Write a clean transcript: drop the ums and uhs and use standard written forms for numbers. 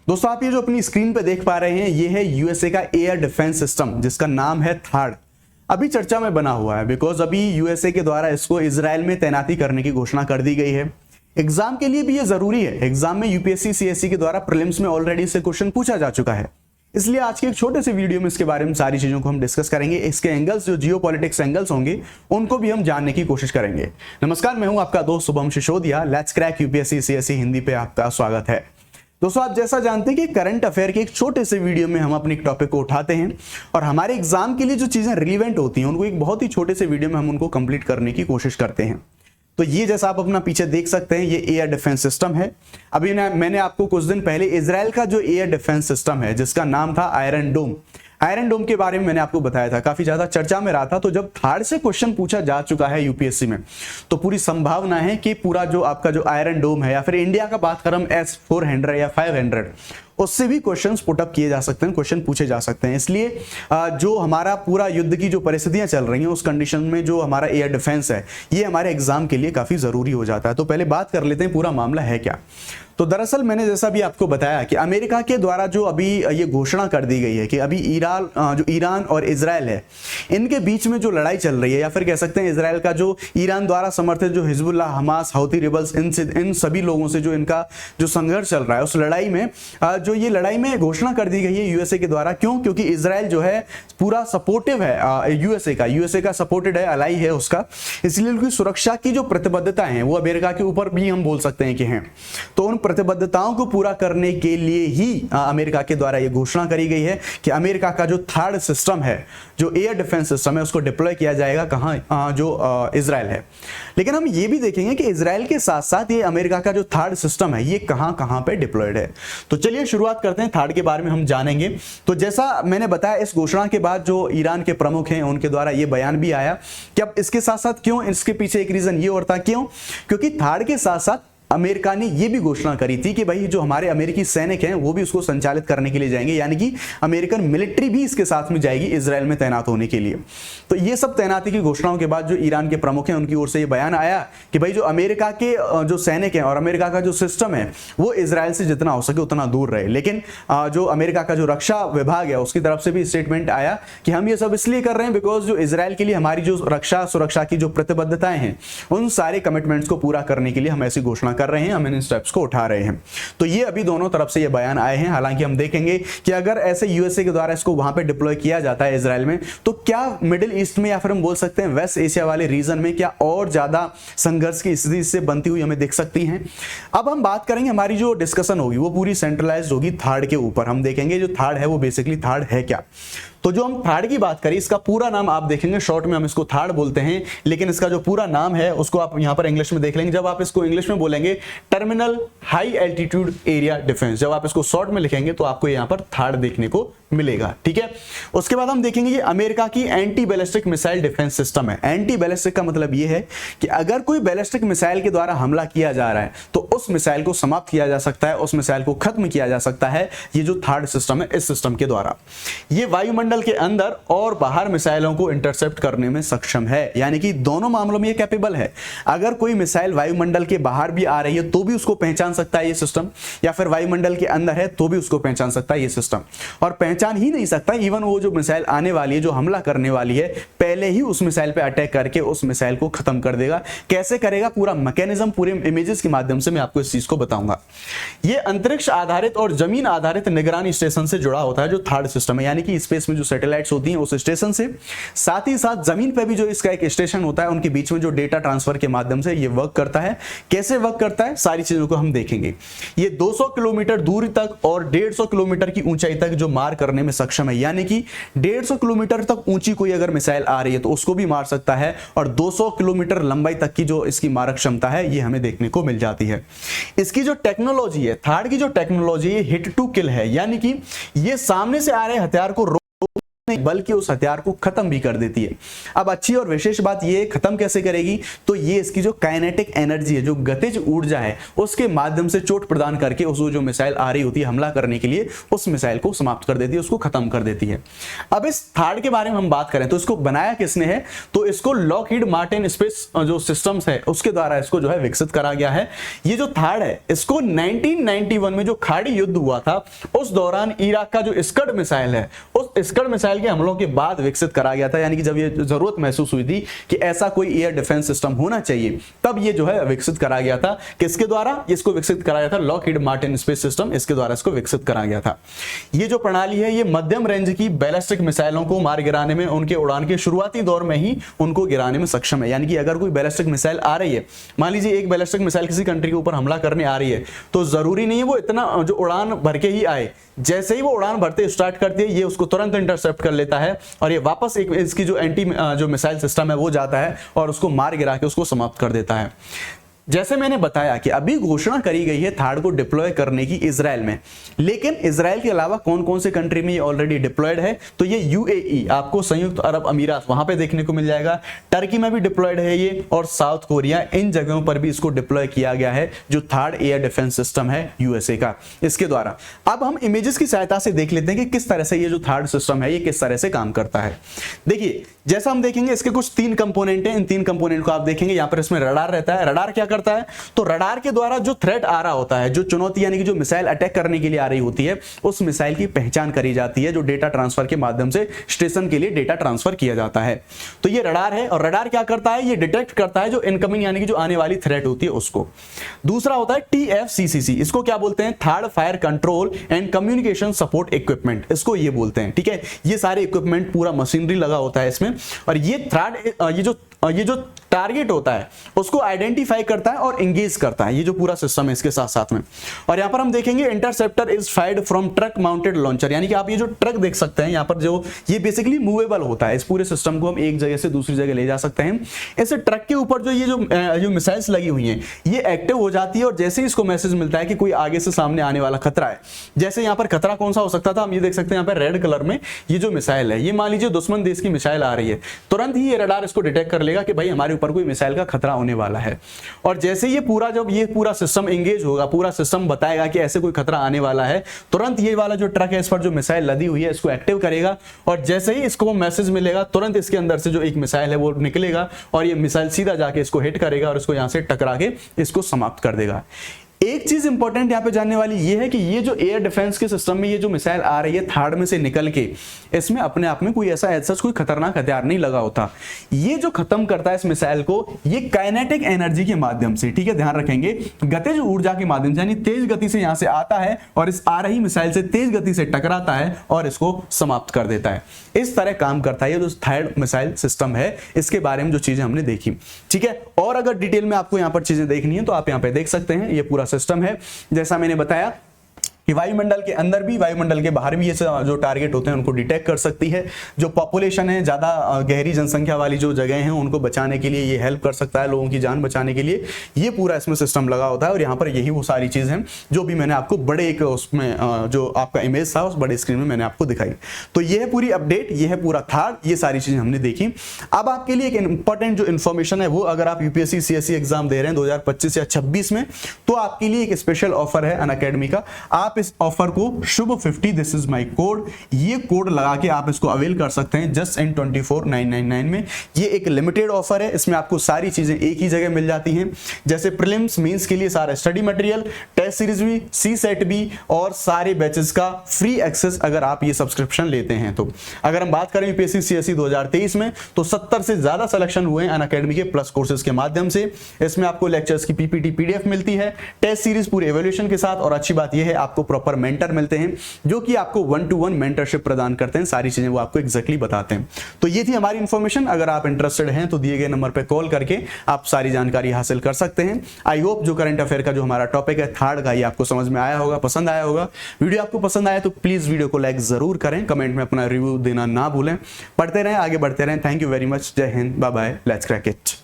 दोस्तों आप ये जो अपनी स्क्रीन पे देख पा रहे हैं ये है यूएसए का एयर डिफेंस सिस्टम जिसका नाम है थाड। अभी चर्चा में बना हुआ है बिकॉज अभी यूएसए के द्वारा इसको इजराइल में तैनाती करने की घोषणा कर दी गई है। एग्जाम के लिए भी ये जरूरी है। एग्जाम में यूपीएससी सीएससी के द्वारा प्रीलिम्स में ऑलरेडी इससे क्वेश्चन पूछा जा चुका है, इसलिए आज के एक छोटे से वीडियो में इसके बारे में सारी चीजों को हम डिस्कस करेंगे। इसके एंगल्स जो जियोपॉलिटिक्स एंगल्स होंगे उनको भी हम जानने की कोशिश करेंगे। नमस्कार, मैं हूं आपका दोस्त Shubham Sisodia. Let's crack UPSC CSC Hindi पे आपका स्वागत है। दोस्तों आप जैसा जानते हैं कि करंट अफेयर के एक छोटे से वीडियो में हम अपने टॉपिक को उठाते हैं और हमारे एग्जाम के लिए जो चीजें रिलेवेंट होती हैं उनको एक बहुत ही छोटे से वीडियो में हम उनको कंप्लीट करने की कोशिश करते हैं। तो ये जैसा आप अपना पीछे देख सकते हैं ये एयर डिफेंस सिस्टम है। अभी मैंने आपको कुछ दिन पहले इजराइल का जो एयर डिफेंस सिस्टम है जिसका नाम था आयरन डोम के बारे में मैंने आपको बताया था, काफी ज्यादा चर्चा में रहा था। तो जब थार्ड से क्वेश्चन पूछा जा चुका है यूपीएससी में तो पूरी संभावना है कि पूरा जो आपका जो आयरन डोम है या फिर इंडिया का बात करें S-400 या 500 उससे भी क्वेश्चंस पुटअप किए जा सकते हैं, क्वेश्चन पूछे जा सकते हैं। इसलिए जो हमारा पूरा युद्ध की जो परिस्थितियां चल रही हैं उस कंडीशन में जो हमारा एयर डिफेंस है ये हमारे एग्जाम के लिए काफी जरूरी हो जाता है। तो पहले बात कर लेते हैं पूरा मामला है क्या। तो दरअसल मैंने जैसा भी आपको बताया कि अमेरिका के द्वारा जो अभी ये घोषणा कर दी गई है कि अभी ईरान और इजराइल है इनके बीच में जो लड़ाई चल रही है, या फिर कह सकते हैं इजराइल का जो ईरान द्वारा समर्थित जो हिजबुल्लाह, हमास, हौती रिबल्स, इन सभी लोगों से जो इनका जो संघर्ष चल रहा है उस लड़ाई में जो ये लड़ाई में घोषणा कर दी गई है यूएसए के द्वारा। क्यों? क्योंकि इजराइल जो है पूरा सपोर्टिव है यूएसए का सपोर्टेड है, अलाई है उसका, इसलिए उनकी सुरक्षा की जो प्रतिबद्धताएं हैं वो अमेरिका के ऊपर भी हम बोल सकते हैं कि हैं। तो उन प्रतिबद्धताओं को पूरा करने के लिए ही अमेरिका के द्वारा यह घोषणा करी गई है कि अमेरिका का जो थर्ड सिस्टम है, जो एयर डिफेंस सिस्टम है, उसको डिप्लॉय किया जाएगा कहां, जो इजराइल है। लेकिन हम ये भी देखेंगे कि इजराइल के साथ साथ ये अमेरिका का जो थर्ड सिस्टम है ये कहां कहां पे डिप्लॉयड है। तो चलिए शुरुआत करते हैं, थर्ड के बारे में हम जानेंगे। तो जैसा मैंने बताया इस घोषणा के बाद जो ईरान के प्रमुख हैं उनके द्वारा ये बयान भी आया कि अब इसके साथ साथ क्यों, इसके पीछे एक रीजन ये और था, क्यों? क्योंकि थर्ड के साथ साथ अमेरिका ने यह भी घोषणा करी थी कि भाई जो हमारे अमेरिकी सैनिक हैं वो भी उसको संचालित करने के लिए जाएंगे, यानी कि अमेरिकन मिलिट्री भी इसके साथ में जाएगी इजराइल में तैनात होने के लिए। तो ये सब तैनाती की घोषणाओं के बाद जो ईरान के प्रमुख हैं उनकी ओर से ये बयान आया कि भाई जो अमेरिका के जो सैनिक हैं और अमेरिका का जो सिस्टम है वो इजराइल से जितना हो सके उतना दूर रहे। लेकिन जो अमेरिका का जो रक्षा विभाग है उसकी तरफ से भी स्टेटमेंट आया कि हम ये सब इसलिए कर रहे हैं बिकॉज जो इजराइल के लिए हमारी जो रक्षा सुरक्षा की जो प्रतिबद्धताएं हैं उन सारे कमिटमेंट्स को पूरा करने के लिए हम ऐसी घोषणा कर रहे हैं, हम इन स्टेप्स को उठा रहे हैं। तो ये अभी दोनों तरफ से ये बयान आए हैं। हालांकि हम देखेंगे कि अगर ऐसे यूएसए के द्वारा इसको वहां पे डिप्लॉय किया जाता है इजराइल में तो क्या मिडिल ईस्ट में या फिर हम बोल सकते हैं वेस्ट एशिया वाले रीजन में क्या और ज्यादा संघर्ष की स्थिति से बनती हुई हमें दिख सकती हैं। अब हम बात करेंगे, हमारी जो डिस्कशन होगी वो पूरी सेंट्रलाइज्ड होगी थर्ड के ऊपर। हम देखेंगे जो थर्ड है वो बेसिकली थर्ड है क्या। तो जो हम थर्ड की बात करें इसका पूरा नाम आप देखेंगे, शॉर्ट में हम इसको थर्ड बोलते हैं, लेकिन इसका जो पूरा नाम है उसको आप यहां पर इंग्लिश में देख लेंगे। जब आप इसको इंग्लिश में बोलेंगे terminal high altitude area defence, जब आप इसको शॉर्ट में लिखेंगे तो आपको यहां पर थर्ड देखने को मिलेगा। ठीक है, उसके बाद हम देखेंगे ये अमेरिका की anti ballistic missile defence system है। एंटी बैलिस्टिक का मतलब ये है कि अगर कोई बैलिस्टिक मिसाइल के द्वारा हमला किया जा रहा है तो उस मिसाइल को समाप्त किया जा सकता है, उस मिसाइल को खत्म किया जा सकता है। ये जो थर्ड सिस्टम है इस सिस्टम के द्वारा ये वायुमंडल के अंदर और बाहर मिसाइलों को इंटरसेप्ट करने में सक्षम है, यानी कि दोनों मामलों में ये कैपेबल है। अगर कोई मिसाइल वायुमंडल के बाहर भी आ रही है तो भी उसको पहचान सकता है ये सिस्टम, या फिर वायुमंडल के अंदर है तो भी उसको पहचान सकता है ये सिस्टम। और पहचान ही नहीं सकता, इवन वो जो मिसाइल आने वाली है, जो हमला करने वाली है, पहले ही उस मिसाइल पे अटैक करके उस मिसाइल को खत्म कर देगा। कैसे करेगा, पूरा मैकेनिज्म पूरे इमेजेस के माध्यम से मैं आपको इस चीज को बताऊंगा। ये अंतरिक्ष आधारित और जमीन आधारित निगरानी स्टेशन से जुड़ा होता है जो थर्ड सिस्टम है, यानी कि स्पेस में जो सैटेलाइट्स होती हैं उस स्टेशन से, साथ ही साथ जमीन पे भी जो इसका एक स्टेशन होता है उनके बीच में जो डेटा ट्रांसफर के माध्यम से ये वर्क करता है। कैसे वर्क करता है सारी चीजों को हम देखेंगे। ये 200 किलोमीटर दूरी तक और 150 किलोमीटर की ऊंचाई तक जो मार करने में सक्षम है, यानी कि 150 किलोमीटर तक ऊंची कोई अगर मिसाइल आ रही है तो उसको भी मार सकता है, और 200 किलोमीटर लंबाई तक की जो इसकी मारक क्षमता है ये हमें देखने को मिल जाती है। इसकी जो टेक्नोलॉजी है, थर्ड की जो टेक्नोलॉजी है, हिट टू किल है, यानी कि ये सामने से आ रहे हथियार को नहीं बल्कि उस हथियार को खत्म भी कर देती है। अब अच्छी और विशेष बात ये खत्म कैसे करेगी, तो ये इसकी जो काइनेटिक एनर्जी है, जो गतिज ऊर्जा है, उसके माध्यम से चोट प्रदान करके उसको जो मिसाइल आ रही होती है हमला करने के लिए, उस मिसाइल को समाप्त कर देती है, उसको खत्म कर देती है। अब इस थार्ड के बारे में हम बात करें तो इसको बनाया किसने है, तो इसको लॉकहीड मार्टिन स्पेस जो सिस्टम्स है उसके द्वारा इसको जो है विकसित करा गया है। ये जो थार्ड है इसको 1991 में जो खाड़ी युद्ध हुआ था उस दौरान इराक का जो स्कड मिसाइल है, उस स्कड मिसाइल के हमलों के बाद विकसित करा गया था। यानी कि जब ये जरूरत महसूस हुई थी कि ऐसा कोई एयर डिफेंस सिस्टम होना चाहिए, तब ये जो है विकसित करा गया था। किसके द्वारा इसको विकसित कराया था, लॉकहीड मार्टिन स्पेस सिस्टम, इसके द्वारा इसको विकसित करा गया था। ये जो प्रणाली है ये मध्यम रेंज की बैलिस्टिक मिसाइलों को मार गिराने में, उनके उड़ान के शुरुआती दौर में ही उनको गिराने में सक्षम है। यानी कि अगर कोई बैलिस्टिक मिसाइल आ रही है, मान लीजिए एक बैलिस्टिक मिसाइल किसी कंट्री के ऊपर हमला करने आ रही है, तो जरूरी नहीं है वो इतना जो उड़ान भर के ही आए। जैसे ही वो उड़ान भरते स्टार्ट करती है, ये उसको तुरंत इंटरसेप्ट कर लेता है और ये वापस एक इसकी जो एंटी जो मिसाइल सिस्टम है वो जाता है और उसको मार गिरा के उसको समाप्त कर देता है। जैसे मैंने बताया कि अभी घोषणा करी गई है थार्ड को डिप्लॉय करने की इजराइल में, लेकिन इजराइल के अलावा कौन कौन से कंट्री में ये ऑलरेडी डिप्लॉयड है, तो ये यूएई, आपको संयुक्त अरब अमीरात, वहां पे देखने को मिल जाएगा। टर्की में भी डिप्लॉयड है ये, और साउथ कोरिया, इन जगहों पर भी इसको डिप्लॉय किया गया है जो थर्ड एयर डिफेंस सिस्टम है यूएसए का, इसके द्वारा। अब हम इमेजेस की सहायता से देख लेते हैं कि किस तरह से ये जो थर्ड सिस्टम है ये किस तरह से काम करता है। देखिए जैसा हम देखेंगे इसके कुछ 3 कंपोनेंट हैं, इन 3 कंपोनेंट को आप देखेंगे। यहां पर इसमें रडार रहता है। रडार क्या करता है, तो रडार के द्वारा जो थ्रेट आ रहा होता है, जो चुनौती यानी कि जो मिसाइल अटैक करने के लिए आ रही होती है, उस मिसाइल की पहचान करी जाती है, जो डेटा ट्रांसफर के माध्यम से स्टेशन के लिए डेटा ट्रांसफर किया जाता है। तो ये रडार है, और रडार क्या करता है, ये डिटेक्ट करता है जो इनकमिंग यानी कि जो आने वाली थ्रेट होती है उसको। दूसरा होता है TFCCC, इसको क्या बोलते हैं, third fire control and communication support equipment, इसको ये बोलते हैं। ठीक है, ये सारे इक्विपमेंट, पूरा मशीनरी लगा होता है इसमें, और ये थर्ड ये जो टारगेट होता है उसको आइडेंटिफाई करता है और एंगेज करता है, ये जो पूरा सिस्टम है इसके साथ साथ में। और यहां पर हम देखेंगे interceptor is fired from truck mounted launcher, यानी कि आप ये जो ट्रक देख सकते हैं यहां पर, जो ये बेसिकली मूवेबल होता है, इस पूरे सिस्टम को हम एक जगह से दूसरी जगह ले जा सकते हैं। इस ट्रक के ऊपर जो ये जो मिसाइल्स लगी हुई हैं ये एक्टिव हो जाती है, और जैसे ही इसको मैसेज मिलता है कि कोई आगे से सामने आने वाला खतरा है, जैसे यहाँ पर खतरा कौन सा हो सकता था, हम ये देख सकते हैं यहाँ पर रेड कलर में ये जो मिसाइल है, ये मान लीजिए दुश्मन देश की मिसाइल आ रही है, तुरंत ही ये रडार इसको डिटेक्ट कर लेगा कि भाई हमारे ऊपर कोई मिसाइल का खतरा होने वाला है। और जैसे ये पूरा, जब ये पूरा सिस्टम एंगेज होगा, पूरा सिस्टम बताएगा कि ऐसे कोई खतरा आने वाला है, तुरंत ये वाला जो ट्रक है इस पर जो मिसाइल लदी हुई है इसको एक्टिव करेगा, और जैसे ही इसको मैसेज मिलेगा तुरंत इसके अंदर से जो एक मिसाइल है वो निकलेगा, और ये मिसाइल सीधा जाके इसको हिट करेगा और इसको यहां से टकरा के इसको समाप्त कर देगा। एक चीज इंपॉर्टेंट यहां पे जानने वाली ये है कि ये जो एयर डिफेंस के सिस्टम में ये जो मिसाइल आ रही है थर्ड में से निकल के, इसमें अपने आप में कोई ऐसा कोई खतरनाक हथियार नहीं लगा होता। ये जो खत्म करता है इस मिसाइल को, ये काइनेटिक एनर्जी के माध्यम से, ठीक है ध्यान रखेंगे, गतिज ऊर्जा के माध्यम से, यानी तेज गति से यहां से आता है और इस आ रही मिसाइल से तेज गति से टकराता है और इसको समाप्त कर देता है। इस तरह काम करता है ये जो थर्ड मिसाइल सिस्टम है, इसके बारे में जो चीजें हमने देखी। ठीक है, और अगर डिटेल में आपको यहां पर चीजें देखनी है तो आप यहां पे देख सकते हैं, ये पूरा सिस्टम है जैसा मैंने बताया कि वायुमंडल के अंदर भी, वायुमंडल के बाहर भी ये जो टारगेट होते हैं उनको डिटेक्ट कर सकती है। जो पॉपुलेशन है, ज्यादा गहरी जनसंख्या वाली जो जगह हैं उनको बचाने के लिए ये हेल्प कर सकता है, लोगों की जान बचाने के लिए ये पूरा इसमें सिस्टम लगा होता है। और यहाँ पर यही वो सारी चीज हैं जो भी मैंने आपको बड़े एक उसमें जो आपका इमेज था उस बड़े स्क्रीन में मैंने आपको दिखाई। तो ये है पूरी अपडेट, ये है पूरा थर्ड, ये सारी चीजें हमने देखी। अब आपके लिए एक इंपॉर्टेंट जो इन्फॉर्मेशन है वो, अगर आप यूपीएससी CSE एग्जाम दे रहे हैं 2025 या 26 में, तो आपके लिए एक स्पेशल ऑफर है अनअकैडमी का। आप इस ऑफर को शुभ 50, दिस इज माय कोड, ये कोड लगा के आप इसको अवेल कर सकते हैं जस्ट इन 24,999 में। ये एक लिमिटेड ऑफर है, इसमें आपको सारी चीजें एक ही जगह मिल जाती हैं, जैसे प्रीलिम्स मेंस के लिए सारा स्टडी मटेरियल, टेस्ट सीरीज भी, CSET भी, और सारे बैचेस का फ्री एक्सेस अगर आप ये सब्सक्रिप्शन लेते हैं तो। अगर हम बात करें यूपीएससी CSE 2023 में, तो 70 से ज्यादा सिलेक्शन हुए हैं अनअकैडमी के प्लस कोर्सेज के माध्यम से। इसमें आपको लेक्चर्स की PPT PDF मिलती है, टेस्ट सीरीज पूरे एवोल्यूशन के साथ, और अच्छी बात यह है आपको प्रॉपर मेंटर मिलते हैं जो कि आपको 1-to-1 मेंटरशिप प्रदान करते हैं, सारी चीजें वो आपको एग्जैक्टली बताते हैं। तो ये थी हमारी इंफॉर्मेशन। अगर आप इंटरेस्टेड हैं तो दिए गए नंबर पे कॉल करके आप सारी जानकारी हासिल कर सकते हैं। आई होप जो करंट अफेयर का जो हमारा टॉपिक है थर्ड का, ये आपको समझ में आया होगा, पसंद आया होगा। वीडियो आपको पसंद आया तो प्लीज वीडियो को लाइक जरूर करें, कमेंट में अपना रिव्यू देना ना भूलें। पढ़ते रहें, आगे बढ़ते रहें। थैंक यू वेरी मच, जय हिंद, bye bye, let's crack it.